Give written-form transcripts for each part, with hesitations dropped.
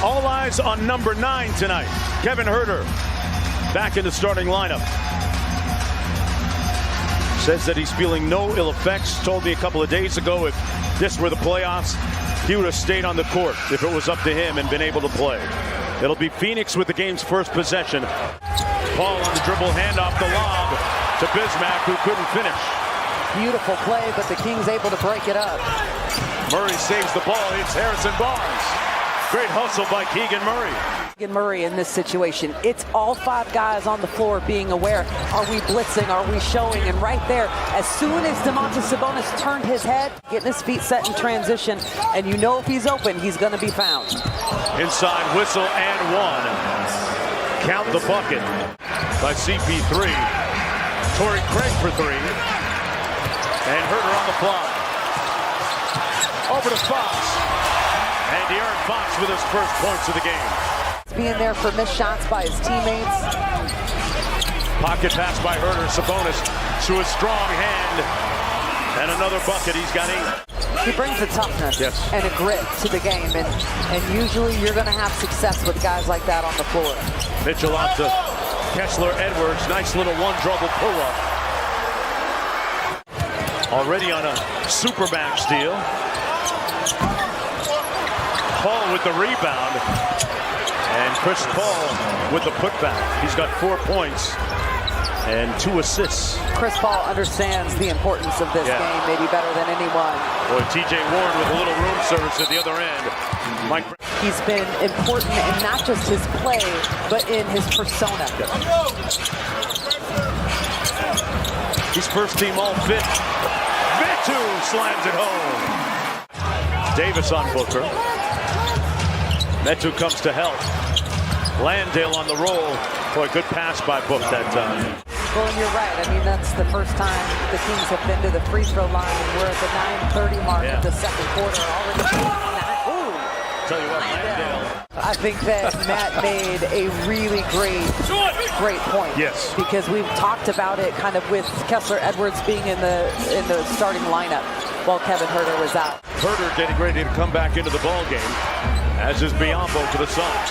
All eyes on number 9 tonight. Kevin Huerter back in the starting lineup. Says that he's feeling no ill effects. Told me a couple of days ago if this were the playoffs, he would have stayed on the court if it was up to him and been able to play. It'll be Phoenix with the game's first possession. Paul on the dribble, hand off the lob to Bismack, who couldn't finish. Beautiful play, but the Kings able to break it up. Murray saves the ball. It's Harrison Barnes. Great hustle by Keegan Murray. Keegan Murray in this situation, it's all 5 guys on the floor being aware. Are we blitzing? Are we showing? And right there, as soon as Domantas Sabonis turned his head, getting his feet set in transition, and you know if he's open, he's going to be found. Inside whistle and 1. Count the bucket by CP3. Torrey Craig for 3. And Huerter on the fly. Over to Fox. And De'Aaron Fox with his first points of the game. Being there for missed shots by his teammates. Pocket pass by Huerter. Sabonis through a strong hand. And another bucket. He's got 8. He brings a toughness and a grit to the game. And usually you're going to have success with guys like that on the floor. Mitchell out to Kessler Edwards. Nice little one-dribble pull-up. Already on a Supermax steal. Paul with the rebound. And Chris Paul with the putback. He's got 4 points and 2 assists. Chris Paul understands the importance of this game maybe better than anyone. Boy, TJ Warren with a little room service at the other end. Mike. He's been important in not just his play, but in his persona. He's first team all fit. Vitu slams it home. Davis on Booker. Metu comes to help. Landale on the roll. Boy, good pass by Book that time. Well, and you're right. I mean, that's the first time the Kings have been to the free throw line. We're at the 9:30 mark of the second quarter. Already. Tell you what, Landale. I think that Matt made a really great point. Yes. Because we've talked about it kind of with Kessler Edwards being in the starting lineup while Kevin Huerter was out. Huerter getting ready to come back into the ball game, as is Biyombo for the Suns.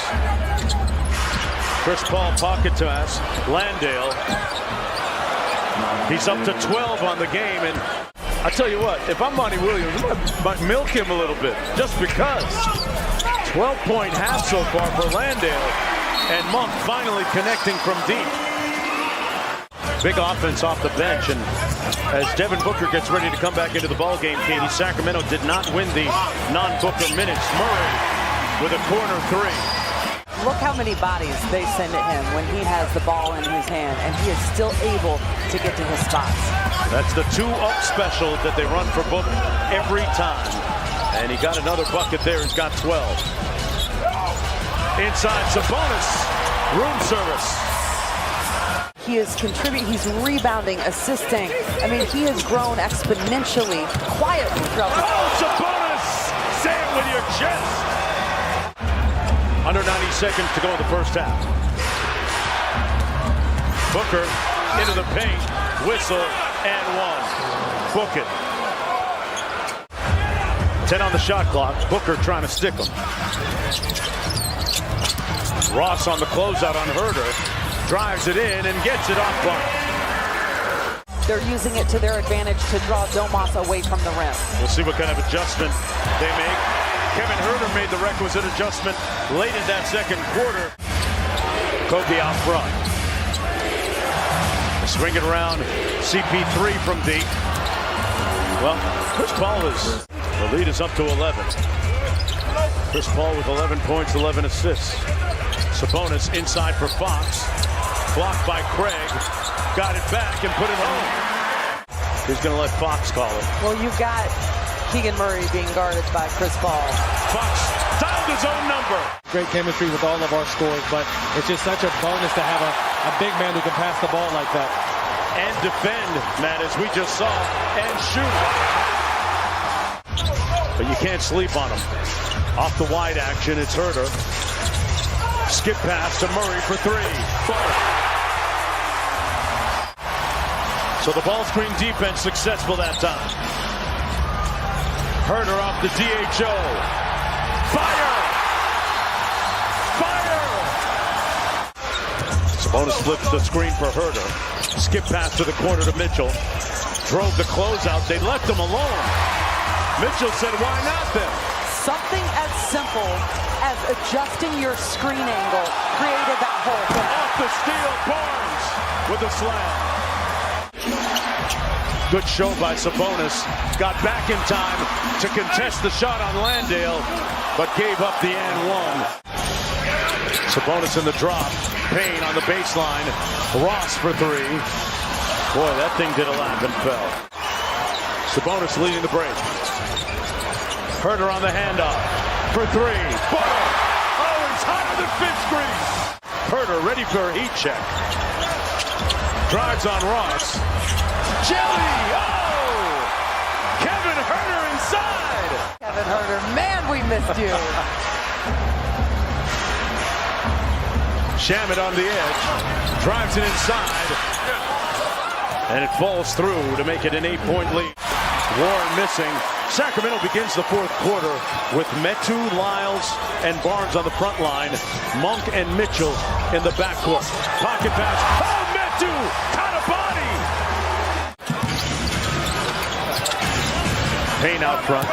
Chris Paul pocket pass. Landale. He's up to 12 on the game, and I tell you what, if I'm Monty Williams, I might milk him a little bit, just because. 12-point half so far for Landale, and Monk finally connecting from deep. Big offense off the bench, and as Devin Booker gets ready to come back into the ball game, Katie, Sacramento did not win the non-Booker minutes. Murray with a corner 3. Look how many bodies they send at him when he has the ball in his hand, and he is still able to get to his spots. That's the 2-up special that they run for Book every time. And he got another bucket there. He's got 12. Inside Sabonis, room service. He is contributing, he's rebounding, assisting. I mean, he has grown exponentially, quietly throughout the Sabonis! Say it with your chest! Under 90 seconds to go in the first half. Booker into the paint, whistle, and 1. Book it. 10 on the shot clock. Booker trying to stick him. Ross on the closeout on Huerter. Drives it in and gets it off clock. They're using it to their advantage to draw Domas away from the rim. We'll see what kind of adjustment they make. Kevin Huerter made the requisite adjustment late in that second quarter. Kobe out front. Swing it around. CP3 from deep. Well, Chris Paul is, the lead is up to 11. Chris Paul with 11 points, 11 assists. Sabonis inside for Fox. Blocked by Craig. Got it back and put it home. He's going to let Fox call it. Well, you've got Keegan Murray being guarded by Chris Paul. Fox dialed his own number. Great chemistry with all of our scores, but it's just such a bonus to have a big man who can pass the ball like that. And defend, Matt, as we just saw, and shoot. But you can't sleep on him. Off the wide action, it's Huerter. Skip pass to Murray for 3. So the ball screen defense successful that time. Huerter off the DHO. Fire! Sabonis flips the screen for Herter. Skip pass to the corner to Mitchell. Drove the closeout. They left him alone. Mitchell said, why not then? Something as simple as adjusting your screen angle created that hole. Off the steal, Barnes with a slam. Good show by Sabonis. Got back in time to contest the shot on Landale, but gave up the and one. Sabonis in the drop. Payne on the baseline. Ross for three. Boy, that thing did a lap and fell. Sabonis leading the break. Herter on the handoff for three. Butter! Oh, it's hotter than fish grease. Herter ready for a heat check. Drives on Ross. Jelly! Oh! Kevin Herter inside! Kevin Herter, man, we missed you. Shamet on the edge. Drives it inside. And it falls through to make it an 8-point lead. Warren missing. Sacramento begins the fourth quarter with Metu, Lyles, and Barnes on the front line. Monk and Mitchell in the backcourt. Pocket pass. Oh, Metu! Caught a body! Payne out front.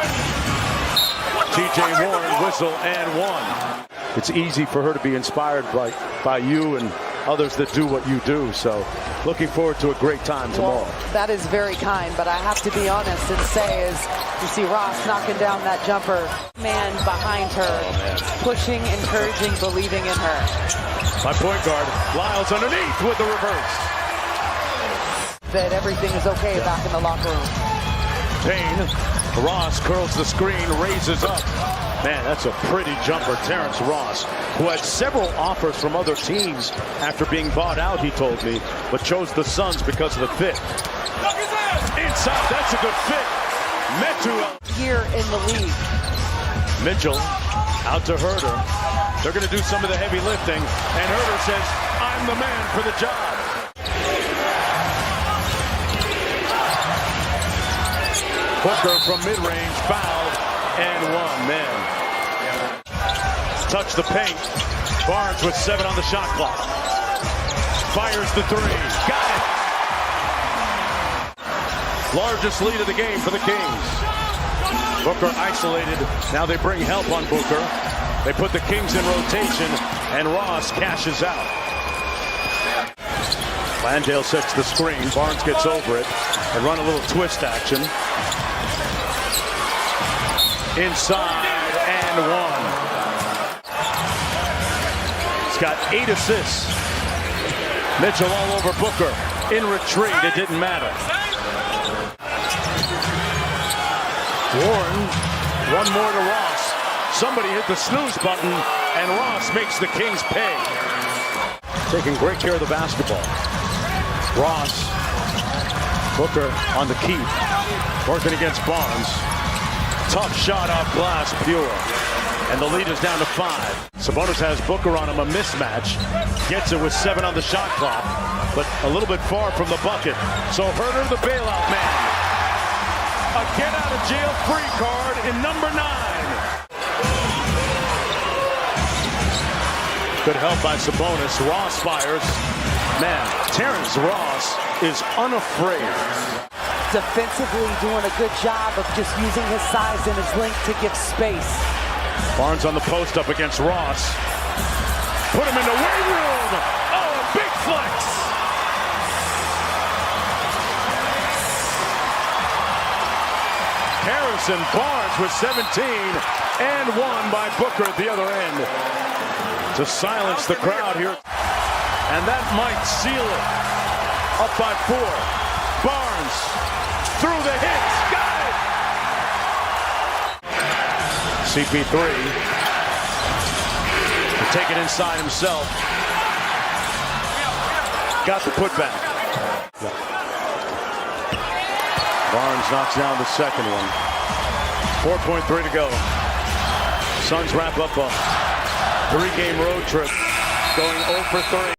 TJ Warren, whistle, and one. It's easy for her to be inspired by you and others that do what you do. So looking forward to a great time tomorrow. Well, that is very kind, but I have to be honest and say is you see Ross knocking down that jumper. Man behind her, pushing, encouraging, believing in her. My point guard, Lyles underneath with the reverse. That everything is okay back in the locker room. Payne, Ross curls the screen, raises up. Man, that's a pretty jumper. Terrence Ross, who had several offers from other teams after being bought out, he told me, but chose the Suns because of the fit. Inside, that's a good fit. Metu here in the league. Mitchell out to Herter. They're going to do some of the heavy lifting, and Herter says, I'm the man for the job. Booker from mid-range, fouled, and one. Man. Touch the paint. Barnes with 7 on the shot clock. Fires the three. Got it. Largest lead of the game for the Kings. Booker isolated. Now they bring help on Booker. They put the Kings in rotation, and Ross cashes out. Landale sets the screen. Barnes gets over it and run a little twist action. Inside and one. He's got 8 assists. Mitchell all over Booker. In retreat, it didn't matter. Warren, one more to Ross. Somebody hit the snooze button, and Ross makes the Kings pay. Taking great care of the basketball. Ross, Booker on the keep. Working against Barnes. Tough shot off glass, pure. And the lead is down to 5. Sabonis has Booker on him, a mismatch. Gets it with 7 on the shot clock, but a little bit far from the bucket. So Herter, the bailout man. A get out of jail free card in number 9. Good help by Sabonis. Ross fires. Man, Terrence Ross is unafraid. Defensively doing a good job of just using his size and his length to give space. Barnes on the post up against Ross. Put him in the weight room. Oh, a big flex. Harrison Barnes with 17 and 1 by Booker at the other end to silence the crowd here. And that might seal it. Up by 4. Barnes through the hits. Got it. CP3 will take it inside himself. Got the putback. Barnes knocks down the second one. 4.3 to go. Suns wrap up a 3-game road trip, going 0 for 3.